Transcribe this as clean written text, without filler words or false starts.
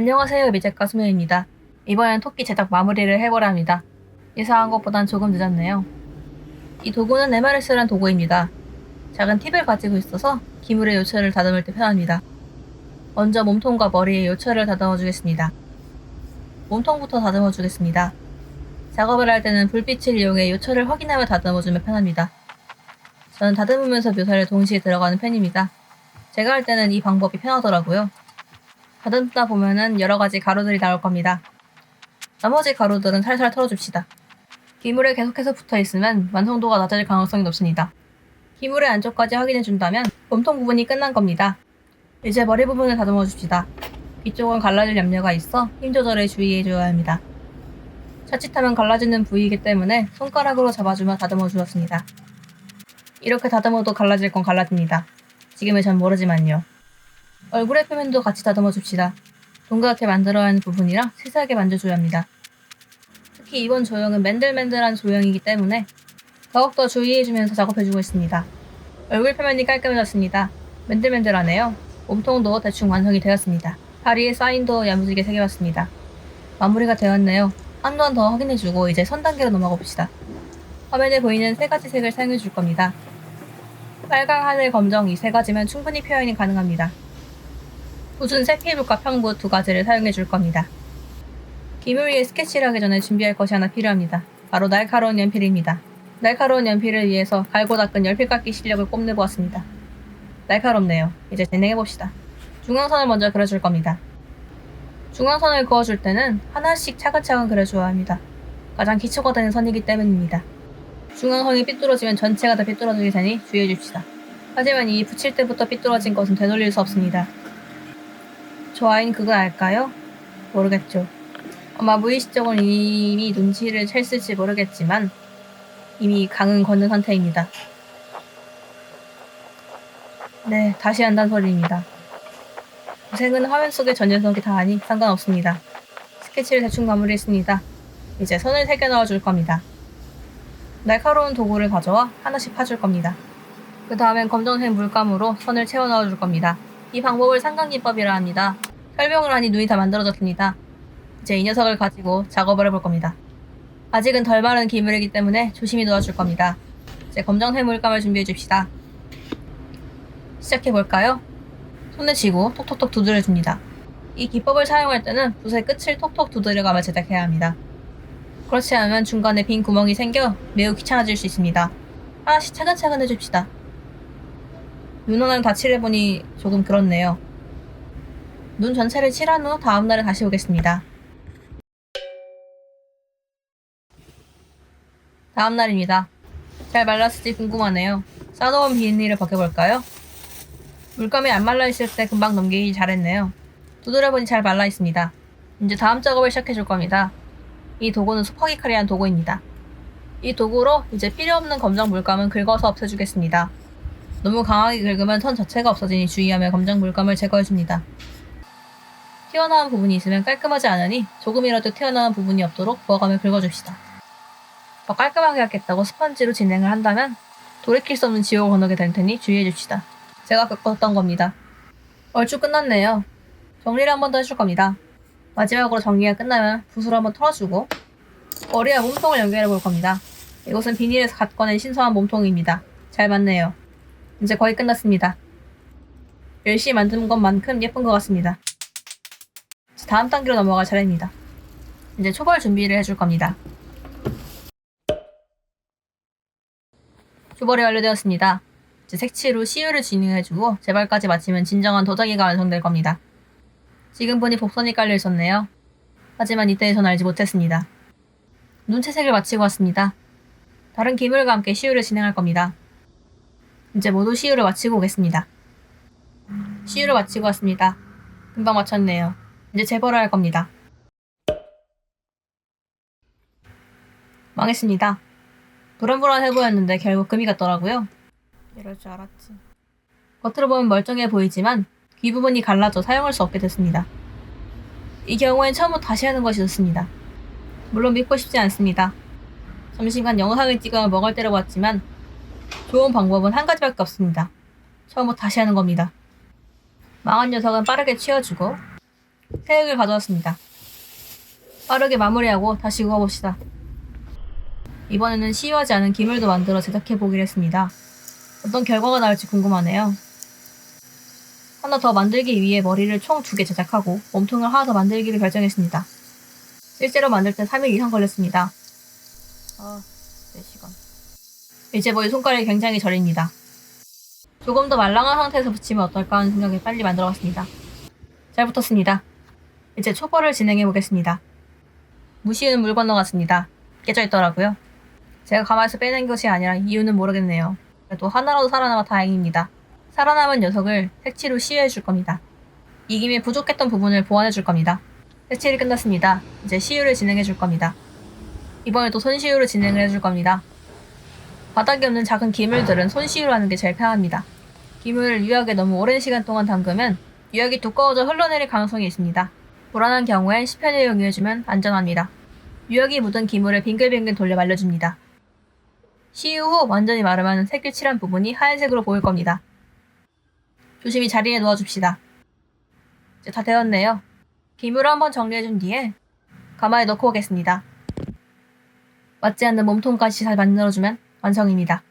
안녕하세요, 미제과 수면입니다. 이번엔 토끼 제작 마무리를 해보려 합니다. 예상한 것보단 조금 늦었네요. 이 도구는 MRS란 도구입니다. 작은 팁을 가지고 있어서 기물의 요철을 다듬을 때 편합니다. 먼저 몸통과 머리에 요철을 다듬어 주겠습니다. 몸통부터 다듬어 주겠습니다. 작업을 할 때는 불빛을 이용해 요철을 확인하며 다듬어 주면 편합니다. 저는 다듬으면서 묘사를 동시에 들어가는 편입니다. 제가 할 때는 이 방법이 편하더라고요. 다듬다 보면은 여러 가지 가루들이 나올 겁니다. 나머지 가루들은 살살 털어줍시다. 기물에 계속해서 붙어있으면 완성도가 낮아질 가능성이 높습니다. 기물의 안쪽까지 확인해준다면 몸통 부분이 끝난 겁니다. 이제 머리 부분을 다듬어 줍시다. 뒤쪽은 갈라질 염려가 있어 힘 조절에 주의해줘야 합니다. 자칫하면 갈라지는 부위이기 때문에 손가락으로 잡아주며 다듬어 주었습니다. 이렇게 다듬어도 갈라질 건 갈라집니다. 지금은 전 모르지만요. 얼굴의 표면도 같이 다듬어 줍시다. 동그랗게 만들어야 하는 부분이라 세세하게 만져줘야 합니다. 특히 이번 조형은 맨들맨들한 조형이기 때문에 더욱더 주의해주면서 작업해주고 있습니다. 얼굴 표면이 깔끔해졌습니다. 맨들맨들하네요. 몸통도 대충 완성이 되었습니다. 다리에 사인도 야무지게 새겨봤습니다. 마무리가 되었네요. 한 번 더 확인해주고 이제 선 단계로 넘어가 봅시다. 화면에 보이는 세 가지 색을 사용해줄 겁니다. 빨강, 하늘, 검정 이 세 가지면 충분히 표현이 가능합니다. 굳은 색케이블과 평부 두 가지를 사용해 줄 겁니다. 기물 위에 스케치를 하기 전에 준비할 것이 하나 필요합니다. 바로 날카로운 연필입니다. 날카로운 연필을 위해서 갈고 닦은 연필깎이 실력을 뽐내보았습니다. 날카롭네요. 이제 진행해봅시다. 중앙선을 먼저 그려줄 겁니다. 중앙선을 그어줄 때는 하나씩 차근차근 그려줘야 합니다. 가장 기초가 되는 선이기 때문입니다. 중앙선이 삐뚤어지면 전체가 다 삐뚤어지게 되니 주의해줍시다. 하지만 이 붙일 때부터 삐뚤어진 것은 되돌릴 수 없습니다. 저 아이는 그거 알까요? 모르겠죠. 아마 무의식적으로 이미 눈치를 챘을지 모르겠지만 이미 강은 건넌 상태입니다. 네, 다시 한다는 소리입니다. 고생은 화면 속의 전 녀석이 다 하니 상관없습니다. 스케치를 대충 마무리했습니다. 이제 선을 새겨 넣어줄 겁니다. 날카로운 도구를 가져와 하나씩 파줄 겁니다. 그 다음엔 검정색 물감으로 선을 채워 넣어줄 겁니다. 이 방법을 삼각김밥이라 합니다. 설명을 하니 눈이 다 만들어졌습니다. 이제 이 녀석을 가지고 작업을 해볼 겁니다. 아직은 덜 마른 기물이기 때문에 조심히 놓아줄 겁니다. 이제 검정색 물감을 준비해 줍시다. 시작해볼까요? 손에 쥐고 톡톡톡 두드려 줍니다. 이 기법을 사용할 때는 붓의 끝을 톡톡 두드려가며 제작해야 합니다. 그렇지 않으면 중간에 빈 구멍이 생겨 매우 귀찮아질 수 있습니다. 하나씩 차근차근 해줍시다. 눈 하나를 다 칠해보니 조금 그렇네요. 눈 전체를 칠한 후 다음날에 다시 오겠습니다. 다음날입니다. 잘 말랐을지 궁금하네요. 싸놓은 비닐을 벗겨볼까요? 물감이 안 말라있을 때 금방 넘기기 잘했네요. 두드려보니 잘 말라있습니다. 이제 다음 작업을 시작해줄 겁니다. 이 도구는 소파기 칼이라는 도구입니다. 이 도구로 이제 필요없는 검정 물감은 긁어서 없애주겠습니다. 너무 강하게 긁으면 선 자체가 없어지니 주의하며 검정 물감을 제거해줍니다. 튀어나온 부분이 있으면 깔끔하지 않으니 조금이라도 튀어나온 부분이 없도록 부어가며 긁어줍시다. 더 깔끔하게 하겠다고 스펀지로 진행을 한다면 돌이킬 수 없는 지옥을 건너게 될 테니 주의해줍시다. 제가 겪었던 겁니다. 얼추 끝났네요. 정리를 한 번 더 해줄 겁니다. 마지막으로 정리가 끝나면 붓으로 한번 털어주고 머리와 몸통을 연결해 볼 겁니다. 이것은 비닐에서 갓 꺼낸 신선한 몸통입니다. 잘 맞네요. 이제 거의 끝났습니다. 열심히 만든 것만큼 예쁜 것 같습니다. 다음 단계로 넘어갈 차례입니다. 이제 초벌 준비를 해줄 겁니다. 초벌이 완료되었습니다. 이제 색칠로 시유를 진행해주고 재발까지 마치면 진정한 도자기가 완성될 겁니다. 지금 보니 복선이 깔려 있었네요. 하지만 이때 전 알지 못했습니다. 눈 채색을 마치고 왔습니다. 다른 기물과 함께 시유를 진행할 겁니다. 이제 모두 시유를 마치고 오겠습니다. 시유를 마치고 왔습니다. 금방 마쳤네요. 이제 재벌을 할 겁니다. 망했습니다. 불안불안해 보였는데 결국 금이 갔더라고요. 이럴 줄 알았지. 겉으로 보면 멀쩡해 보이지만 귀 부분이 갈라져 사용할 수 없게 됐습니다. 이 경우엔 처음부터 다시 하는 것이 좋습니다. 물론 믿고 싶지 않습니다. 점심간 영상을 찍어 먹을 때로 봤지만 좋은 방법은 한 가지밖에 없습니다. 처음부터 다시 하는 겁니다. 망한 녀석은 빠르게 치워주고 새흙을 가져왔습니다. 빠르게 마무리하고 다시 구워봅시다. 이번에는 시유하지 않은 기물도 만들어 제작해보기로 했습니다. 어떤 결과가 나올지 궁금하네요. 하나 더 만들기 위해 머리를 총 2개 제작하고 몸통을 하나 더 만들기를 결정했습니다. 실제로 만들 때 3일 이상 걸렸습니다. 4시간. 이제 머리 손가락이 굉장히 저립니다. 조금 더 말랑한 상태에서 붙이면 어떨까 하는 생각에 빨리 만들어봤습니다. 잘 붙었습니다. 이제 초벌을 진행해보겠습니다. 무시는 물 건너갔습니다. 깨져있더라고요. 제가 가마에서 빼낸 것이 아니라 이유는 모르겠네요. 그래도 하나라도 살아남아 다행입니다. 살아남은 녀석을 색치로 시유해줄 겁니다. 이 김에 부족했던 부분을 보완해줄 겁니다. 색칠이 끝났습니다. 이제 시유를 진행해줄 겁니다. 이번에도 손시유를 진행을 해줄 겁니다. 바닥에 없는 작은 기물들은 손시유로 하는 게 제일 편합니다. 기물을 유약에 너무 오랜 시간 동안 담그면 유약이 두꺼워져 흘러내릴 가능성이 있습니다. 불안한 경우엔 시편을 이용해주면 안전합니다. 유약이 묻은 기물을 빙글빙글 돌려 말려줍니다. 시유 후 완전히 마르면 색을 칠한 부분이 하얀색으로 보일 겁니다. 조심히 자리에 놓아줍시다. 이제 다 되었네요. 기물을 한번 정리해준 뒤에 가마에 넣고 오겠습니다. 맞지 않는 몸통까지 잘 만들어주면 완성입니다.